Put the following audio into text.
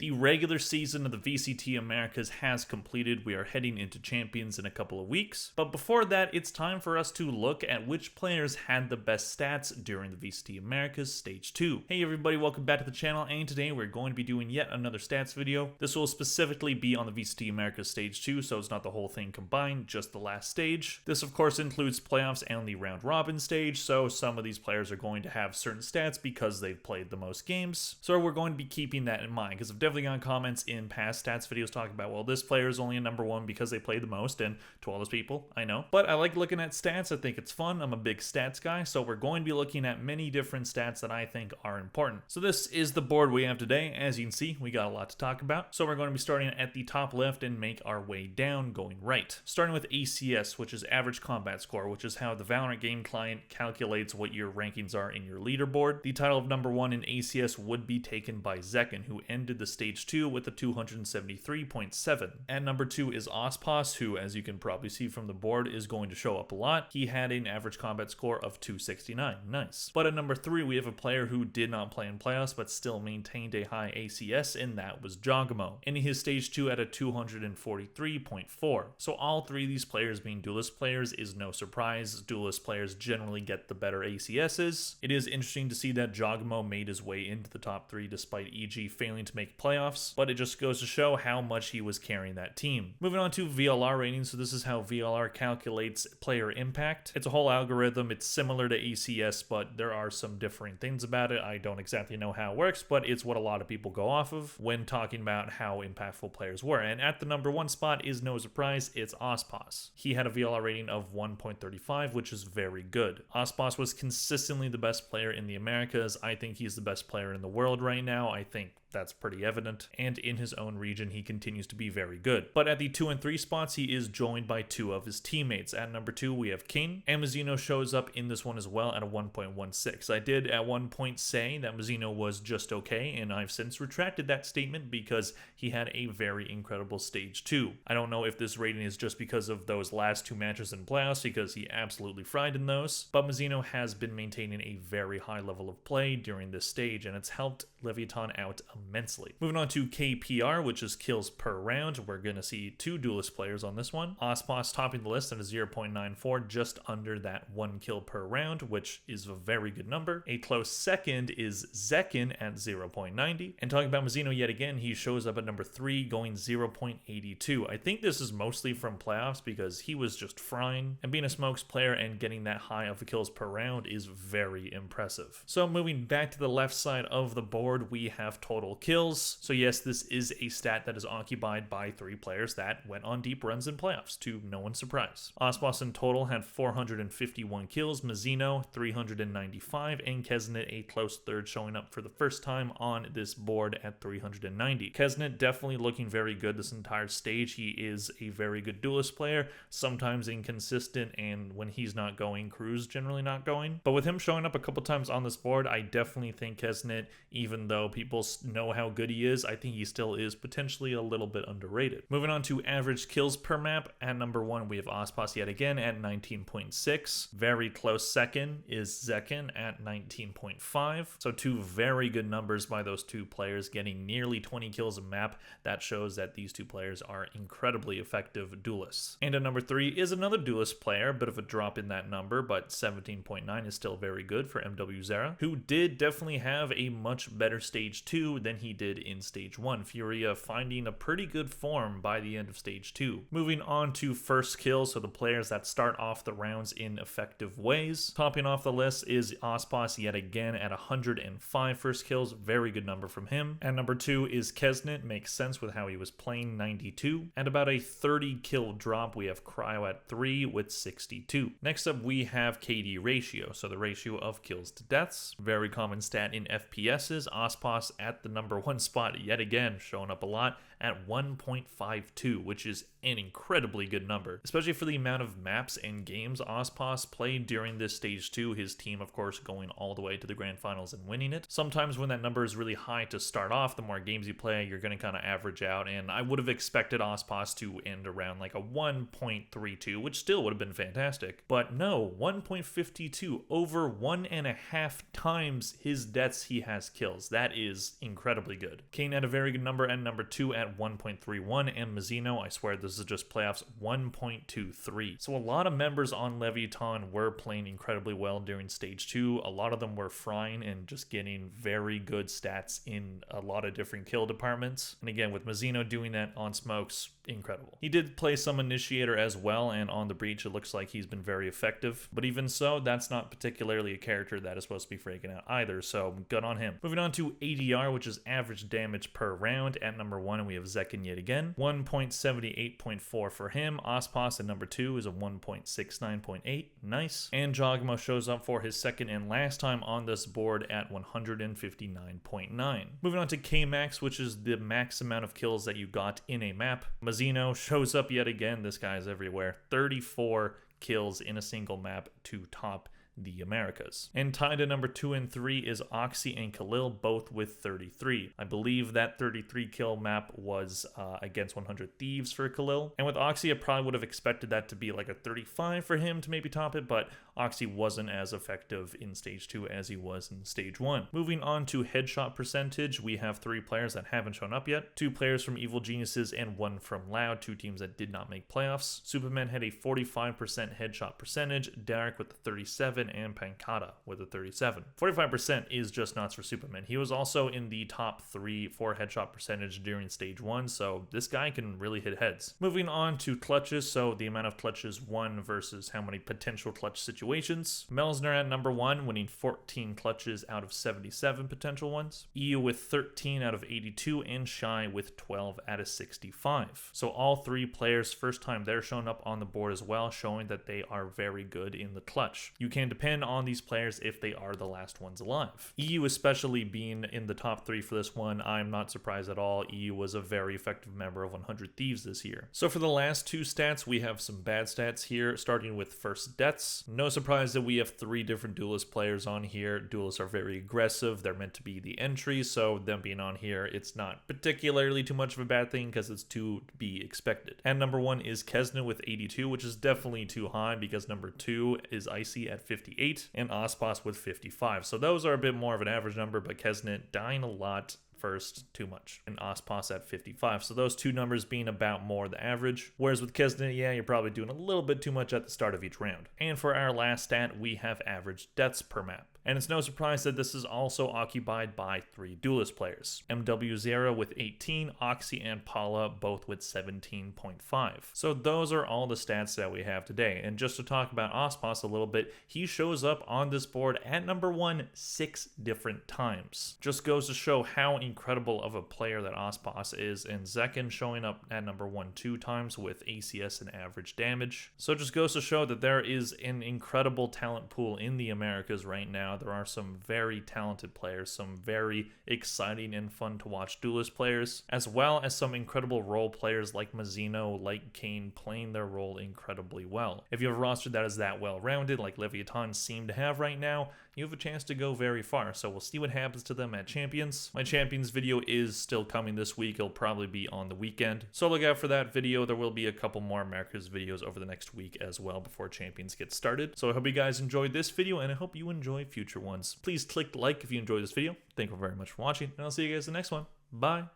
The regular season of the VCT Americas has completed. We are heading into Champions in a couple of weeks. But before that, it's time for us to look at which players had the best stats during the VCT Americas Stage 2. Hey everybody, welcome back to the channel, and today we're going to be doing yet another stats video. This will specifically be on the VCT Americas Stage 2, so it's not the whole thing combined, just the last stage. This of course includes playoffs and the round robin stage, so some of these players are going to have certain stats because they've played the most games. So we're going to be keeping that in mind, because I've definitely gotten comments in past stats videos talking about, well, this player is only a number one because they played the most, and to all those people, I know. But I like looking at stats. I think it's fun. I'm a big stats guy, so we're going to be looking at many different stats that I think are important. So this is the board we have today. As you can see, we got a lot to talk about. So we're going to be starting at the top left and make our way down, going right. Starting with ACS, which is average combat score, which is how the Valorant game client calculates what your rankings are in your leaderboard. The title of number one in ACS would be taken by Zekken, who ended the stage 2 with a 273.7. At number 2 is Ospos, who, as you can probably see from the board, is going to show up a lot. He had an average combat score of 269. Nice. But at number 3, we have a player who did not play in playoffs but still maintained a high ACS, and that was Jogamo, ending his stage 2 at a 243.4. So all three of these players being duelist players is no surprise. Duelist players generally get the better ACSs. It is interesting to see that Jogamo made his way into the top 3 despite EG failing to make playoffs, but it just goes to show how much he was carrying that team. Moving on to VLR ratings, so this is how VLR calculates player impact. It's a whole algorithm. It's similar to ACS, but there are some differing things about it. I don't exactly know how it works, but it's what a lot of people go off of when talking about how impactful players were. And at the number 1 spot is no surprise, it's Ospos. He had a VLR rating of 1.35, which is very good. Ospos was consistently the best player in the Americas. I think he's the best player in the world right now. I think that's pretty evident, and in his own region he continues to be very good. But at the 2 and 3 spots he is joined by 2 of his teammates. At number 2 we have King, and Mazzino shows up in this one as well at a 1.16. I did at one point say that Mazzino was just okay, and I've since retracted that statement because he had a very incredible stage 2. I don't know if this rating is just because of those last 2 matches in playoffs, because he absolutely fried in those, but Mazzino has been maintaining a very high level of play during this stage, and it's helped Leviathan out immensely. Moving on to KPR, which is kills per round. We're going to see 2 duelist players on this one. Ospos topping the list at a 0.94, just under that 1 kill per round, which is a very good number. A close second is Zekken at 0.90. And talking about Mazzino yet again, he shows up at number 3, going 0.82. I think this is mostly from playoffs because he was just frying, and being a smokes player and getting that high of the kills per round is very impressive. So moving back to the left side of the board, we have total kills. So yes, this is a stat that is occupied by 3 players that went on deep runs in playoffs, to no one's surprise. Ospos in total had 451 kills, Mazzino 395, and Kesnet a close third, showing up for the first time on this board at 390. Kesnet definitely looking very good this entire stage. He is a very good duelist player, sometimes inconsistent, and when he's not going, crew's generally not going. But with him showing up a couple times on this board, I definitely think Kesnet, even though people know how good he is, I think he still is potentially a little bit underrated. Moving on to average kills per map, at number 1 we have Ospos yet again at 19.6. Very close second is Zekken at 19.5. So 2 very good numbers by those 2 players, getting nearly 20 kills a map. That shows that these 2 players are incredibly effective duelists. And at number 3 is another duelist player, bit of a drop in that number, but 17.9 is still very good for MW Zera, who did definitely have a much better stage 2 than he did in stage 1. Furia finding a pretty good form by the end of stage 2. Moving on to first kills, so the players that start off the rounds in effective ways. Topping off the list is Ospos yet again at 105 first kills, very good number from him. At number 2 is Kesnet, makes sense with how he was playing, 92. At about a 30 kill drop, we have Cryo at 3 with 62. Next up we have KD ratio, so the ratio of kills to deaths. Very common stat in FPSs. Ospos at the number 1 spot yet again, showing up a lot at 1.52, which is an incredibly good number, especially for the amount of maps and games Ospos played during this stage 2. His team, of course, going all the way to the grand finals and winning it. Sometimes when that number is really high to start off, the more games you play, you're going to kind of average out, and I would have expected Ospos to end around like a 1.32, which still would have been fantastic. But no, 1.52, over 1.5 times his deaths he has kills. kills. That is incredibly good. Kane had a very good number at number 2 at 1.31, and Mazzino, I swear this is just playoffs, 1.23. So a lot of members on Leviathan were playing incredibly well during stage 2. A lot of them were frying and just getting very good stats in a lot of different kill departments. And again, with Mazzino doing that on smokes, incredible. He did play some initiator as well, and on the breach it looks like he's been very effective, but even so, that's not particularly a character that is supposed to be freaking out either, so good on him. Moving on to ADR, which is average damage per round. At number 1 we have Zekin yet again, 1.78.4 for him. Ospas at number 2 is a 1.69.8, nice. And Jogmo shows up for his second and last time on this board at 159.9. Moving on to K-Max, which is the max amount of kills that you got in a map. Mazzino shows up yet again. This guy's everywhere. 34 kills in a single map to top the Americas. And tied at number 2 and 3 is Oxy and Khalil, both with 33. I believe that 33 kill map was against 100 Thieves for Khalil. And with Oxy, I probably would have expected that to be like a 35 for him to maybe top it, but Oxy wasn't as effective in stage 2 as he was in stage 1. Moving on to headshot percentage, we have 3 players that haven't shown up yet, 2 players from Evil Geniuses and 1 from Loud, 2 teams that did not make playoffs. Superman had a 45% headshot percentage, Derek with the 37, and Pancata with a 37. 45% is just nuts for Superman. He was also in the top 3 for headshot percentage during stage 1, so this guy can really hit heads. Moving on to clutches, so the amount of clutches won versus how many potential clutch situations. Melsner at number 1, winning 14 clutches out of 77 potential ones. EU with 13 out of 82, and Shy with 12 out of 65. So all 3 players, first time they're shown up on the board as well, showing that they are very good in the clutch. You can depend on these players if they are the last ones alive. EU especially being in the top 3 for this one, I'm not surprised at all. EU was a very effective member of 100 Thieves this year. So for the last 2 stats, we have some bad stats here, starting with first deaths. No surprise that we have 3 different duelist players on here. Duelists are very aggressive. They're meant to be the entry, so them being on here, it's not particularly too much of a bad thing because it's to be expected. And number 1 is Kesna with 82, which is definitely too high because number 2 is Icy at 58. And Ospas with 55. So those are a bit more of an average number, but Kesnet dying a lot first, too much. And Ospas at 55. So those 2 numbers being about more the average. Whereas with Kesnet, yeah, you're probably doing a little bit too much at the start of each round. And for our last stat, we have average deaths per map. And it's no surprise that this is also occupied by 3 duelist players. MW0 with 18, Oxy and Paula both with 17.5. So those are all the stats that we have today. And just to talk about Ospas a little bit, he shows up on this board at number 1 6 different times. Just goes to show how incredible of a player that Ospas is, and Zekin showing up at number 1 2 times with ACS and average damage. So it just goes to show that there is an incredible talent pool in the Americas right now. There are some very talented players, some very exciting and fun to watch duelist players, as well as some incredible role players like Mazzino, like Kane, playing their role incredibly well. If you have a roster that is that well-rounded, like Leviathan seem to have right now, you have a chance to go very far. So we'll see what happens to them at Champions. My Champions video is still coming this week. It'll probably be on the weekend. So look out for that video. There will be a couple more Americas videos over the next week as well before Champions gets started. So I hope you guys enjoyed this video, and I hope you enjoy future ones. Please click like if you enjoyed this video. Thank you very much for watching, and I'll see you guys in the next one. Bye.